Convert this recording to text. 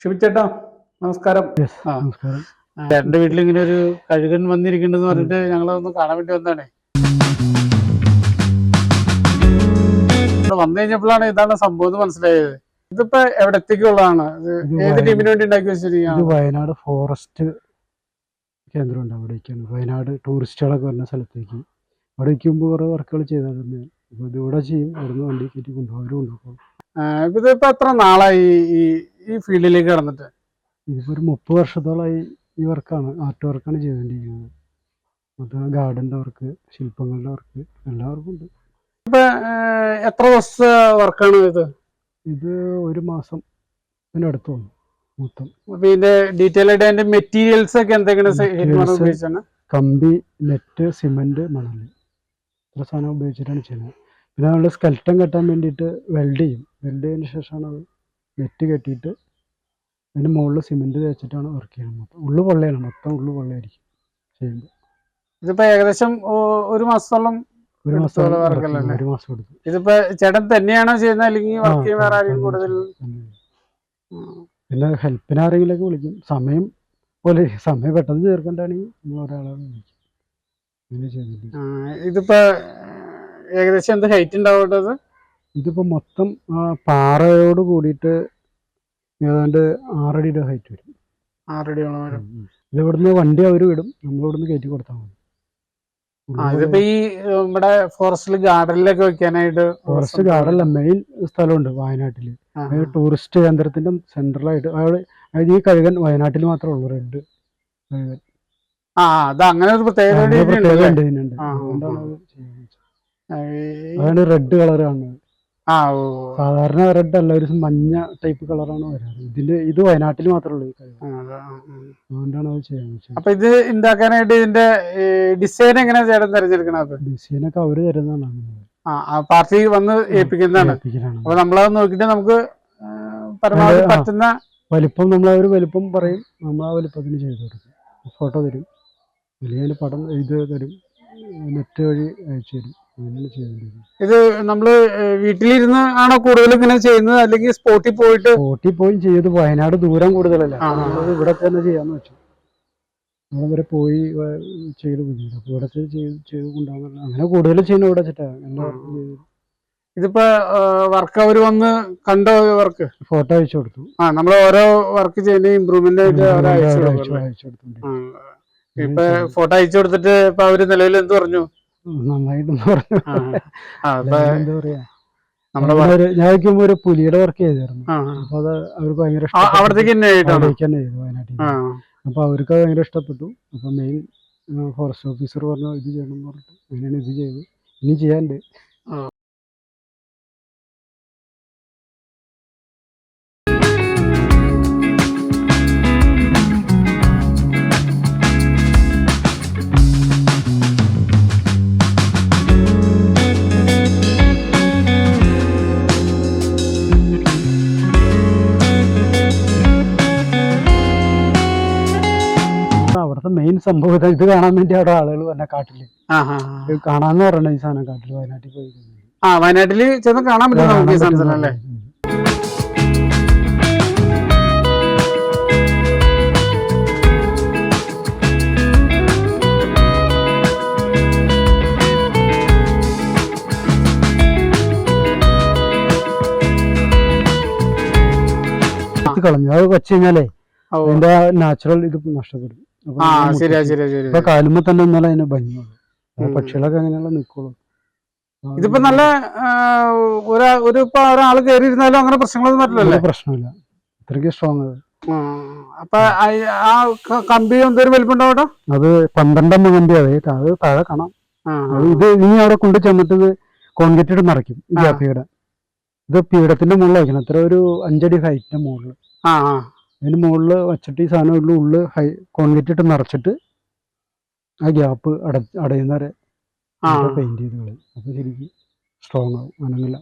ഷിബിച്ചേട്ടാ നമസ്കാരം. നമസ്കാരം. ചേട്ടന്റെ വീട്ടിൽ ഇങ്ങനെ ഒരു കഴുകൻ വന്നിരിക്കുന്നുണ്ടെന്ന് പറഞ്ഞിട്ട് ഞങ്ങളൊന്ന് കാണാൻ വേണ്ടി വന്നതാണേ. ഇവിടെ വന്നു കഴിഞ്ഞപ്പോഴാണ് ഇതാണ് സംഭവം എന്ന് മനസ്സിലായത്. ഇതിപ്പോ എവിടത്തേക്കുള്ളതാണ്? ഏത് ടീമിന് വേണ്ടി ഉണ്ടാക്കി വെച്ചിരിക്കുകയാണ്? വയനാട് ഫോറസ്റ്റ് കേന്ദ്രമുണ്ട്, അവിടേക്കാണ്. വയനാട് ടൂറിസ്റ്റുകളൊക്കെ വരുന്ന സ്ഥലത്തേക്ക് അവിടെ വയ്ക്കുമ്പോൾ കുറെ വർക്കുകൾ ചെയ്താൽ തന്നെ അപ്പൊ ഇതിവിടെ ചെയ്യും. അവിടുന്ന് വണ്ടി കയറ്റി കൊണ്ടുപോകും. ഇതിപ്പോ എത്ര നാളായി ഈ ഫീൽഡിലേക്ക് കടന്നിട്ട്? ഇതിപ്പോ ഒരു 30 വർഷത്തോളമായി ഈ വർക്കാണ്, ആർട്ട് വർക്കാണ് ചെയ്തുകൊണ്ടിരിക്കുന്നത്. അത് ഗാർഡന്റെ വർക്ക്, ശില്പങ്ങളുടെ വർക്ക്, എല്ലാവർക്കും ഉണ്ട്. ഇപ്പൊ എത്ര ദിവസത്തെ വർക്കാണ് ഇത്? ഇത് ഒരു മാസം അടുത്ത് വന്നു മൊത്തം. ഇതിന്റെ ഡീറ്റെയിൽ ആയിട്ട് അതിന്റെ മെറ്റീരിയൽസ് ഒക്കെ എന്തൊക്കെയാണ്? കമ്പി, നെറ്റ്, സിമെന്റ്, മണല്, ഇത്ര സാധനം ഉപയോഗിച്ചിട്ടാണ് ചെയ്യുന്നത്. പിന്നെ നമ്മൾ സ്കെൽറ്റൻ കെട്ടാൻ വേണ്ടിയിട്ട് വെൽഡ് ചെയ്യും. വെൽഡ് ചെയ്തതിന് ശേഷമാണ് അത് നെറ്റ് കെട്ടിയിട്ട് അതിന് മുകളിൽ സിമെന്റ് തേച്ചിട്ടാണ് വർക്ക് ചെയ്യുന്നത്. മൊത്തം ഉള്ളു പൊള്ളയാണ്, മൊത്തം ഉള്ളു പൊള്ളയായിരിക്കും ചെയ്യുമ്പോൾ. ഇതിപ്പോ ഏകദേശം ഒരു മാസത്തോളം ഒരു മാസം എടുത്തു. ഇതിപ്പോ ചേട്ടൻ തന്നെയാണോ ചെയ്യുന്നത് അല്ലെങ്കിൽ വർക്ക് ചെയ്യാൻ വേറെ ആരെങ്കിലും കൂടുതൽ? പിന്നെ ഹെൽപ്പിന് ആരെങ്കിലൊക്കെ വിളിക്കും. സമയം പെട്ടെന്ന് ചേർക്കണ്ടാണെങ്കിൽ നമ്മൾ ഒരാളെ വിളിക്കും. അങ്ങനെ ചെയ്തിട്ടുണ്ട്. ഇതിപ്പോ ഏകദേശം എന്ത് ഹൈറ്റ് ഉണ്ടാവേണ്ടത്? ഇതിപ്പോ മൊത്തം പാറയോട് കൂടിയിട്ട് ഏതാണ്ട് 6 അടിയുടെ ഹൈറ്റ് വരും. 6 അടിയോളം വരും. ഇത് ഇവിടുന്ന് വണ്ടി അവർ വിടും, നമ്മളിവിടുന്ന് കയറ്റി കൊടുത്താൽ മതി. ഇതിപ്പോ ഈ നമ്മുടെ ഫോറസ്റ്റിൽ ഗാർഡനിലൊക്കെ വെക്കാനായിട്ട്? ഫോറസ്റ്റ് ഗാർഡനിലെ മെയിൻ സ്ഥലമുണ്ട് വയനാട്ടില്. ടൂറിസ്റ്റ് കേന്ദ്രത്തിന്റെ സെൻട്രലായിട്ട്. അതായത് ഈ കഴുകൻ വയനാട്ടിൽ മാത്രമേ ഉള്ളൂ, റെഡ് കഴുകൻ. അത് അങ്ങനെ ഒരു പ്രത്യേകത ഉണ്ട് ഇതിനുണ്ട്. അതുകൊണ്ടാണ് അത് ചെയ്യുന്നത്. അതാണ് റെഡ് കളർ കാണുന്നത്. സാധാരണ റെഡ് അല്ല, ഒരു മഞ്ഞ ടൈപ്പ് കളറാണ് വരാറ്. ഇത് വയനാട്ടിൽ മാത്രമേ ഉള്ളൂ ഈ കഴുകൻ. അതുകൊണ്ടാണ് അത് ചെയ്യാൻ. അപ്പൊ ഇത് ഉണ്ടാക്കാനായിട്ട് ഇതിന്റെ ഡിസൈൻ എങ്ങനെയാ ചേട്ടൻ തിരഞ്ഞെടുക്കണത്? ഡിസൈനൊക്കെ അവര് തരുന്നതാണ്. പാർട്ടി വന്ന് ഏൽപ്പിക്കുന്നതാണ്. അപ്പൊ നമ്മളത് നോക്കിട്ട് നമുക്ക് പരമാവധി പറ്റുന്ന വലിപ്പം വലിപ്പം പറയും, നമ്മൾ ആ വലിപ്പത്തിന് ചെയ്തു കൊടുക്കും. ഫോട്ടോ തരും, അല്ലെങ്കിൽ പടം ഇത് തരും, നെറ്റ് വഴി അയച്ചു തരും. അങ്ങനെയാണ് ചെയ്തുകൊണ്ടിരിക്കുന്നത്. ഇത് നമ്മള് വീട്ടിലിരുന്ന് ആണോ കൂടുതൽ ഇങ്ങനെ ചെയ്യുന്നത്, അല്ലെങ്കിൽ സ്പോട്ടിൽ പോയി ചെയ്ത്? വയനാട് ദൂരം കൂടുതലല്ല, ഇവിടെ തന്നെ ചെയ്യാന്ന് വെച്ചു. അവിടെ വരെ പോയി ചെയ്ത് ബുദ്ധിമുട്ട്. അപ്പൊ ഇവിടെ ചെയ്ത് കൊണ്ടുപോകാൻ അങ്ങനെ കൂടുതൽ ചെയ്യുന്ന ഇവിടെ വെച്ചിട്ടാ. ഇതിപ്പോ വർക്ക് അവര് വന്ന് കണ്ടോ? വർക്ക് ഫോട്ടോ അയച്ചു കൊടുത്തു. നമ്മൾ ഓരോ വർക്ക് ചെയ്യുന്ന ഇമ്പ്രൂവ്മെന്റ് ആയിട്ട് അയച്ചു കൊടുത്തു. ഇപ്പൊ ഫോട്ടോ അയച്ചു കൊടുത്തിട്ട് ഇപ്പൊ അവര് നിലവിൽ എന്ത് പറഞ്ഞു? നന്നായിട്ടെന്ന് പറഞ്ഞു. എന്താ പറയാ, ഞാൻ വയ്ക്കുമ്പോ ഒരു പുലിയുടെ വർക്ക് ചെയ്തായിരുന്നു. അപ്പൊ അത് അവർക്ക് ഭയങ്കര ചെയ്തു വയനാട്ടിൽ. അപ്പൊ അവർക്ക് അത് ഭയങ്കര ഇഷ്ടപ്പെട്ടു. അപ്പൊ മെയിൻ ഫോറസ്റ്റ് ഓഫീസർ പറഞ്ഞു ഇത് ചെയ്യണം എന്ന് പറഞ്ഞിട്ട് അങ്ങനെയാണ് ഇത് ചെയ്തു. ഇനി ചെയ്യാണ്ട്. അവിടുത്തെ മെയിൻ സംഭവം ഇത് കാണാൻ വേണ്ടി അവിടെ ആളുകൾ വന്ന കാട്ടില് കാണാന്ന് പറയണ ഈ സാധനം കാട്ടില് വയനാട്ടിൽ പോയി. വയനാട്ടില് ചെന്ന് കാണാൻ പറ്റും. കളഞ്ഞു അത് വെച്ച് കഴിഞ്ഞാലേ അതിന്റെ നാച്ചുറൽ ഇത് നഷ്ടപ്പെടും. ഇപ്പൊ കാലുമ്പോ തന്നെ എന്നാലും അതിന് ഭംഗിയുള്ളൂ. പക്ഷികളൊക്കെ അങ്ങനെയുള്ള നിൽക്കുള്ളൂ. ഇതിപ്പോ നല്ല ഒരാള് കയറിയിരുന്നാലും അങ്ങനെ പ്രശ്നങ്ങളൊന്നും പറ്റില്ലല്ലേ? പ്രശ്നമില്ല, ഇത്രയ്ക്ക് സ്ട്രോങ് അത്. അപ്പൊ ആ കമ്പി എന്തൊരു വലിപ്പുണ്ടാവട്ടോ? അത് 12 കമ്പി. അത് താഴെ കാണാം. ഇത് ഇനി അവിടെ കൊണ്ട് ചെന്നിട്ട് ഇത് കോൺക്രീറ്റ് നിറയ്ക്കും. ഈ ഗ്യാപ്പിയുടെ ഇത് പീഠത്തിന്റെ മുകളിൽ വയ്ക്കണം. അത്ര ഒരു 5 അടി ഹൈറ്റിന്റെ മുകളിൽ. അതിന് മുകളിൽ വച്ചിട്ട് ഈ സാധനം ഉള്ളിൽ കോൺക്രീറ്റ് ഇട്ട് നിറച്ചിട്ട് ആ ഗ്യാപ്പ് അടയുന്നവരെ പെയിന്റ് ചെയ്ത് കളയും. അപ്പൊ ശരിക്കും സ്ട്രോങ് ആവും, അനങ്ങില്ല.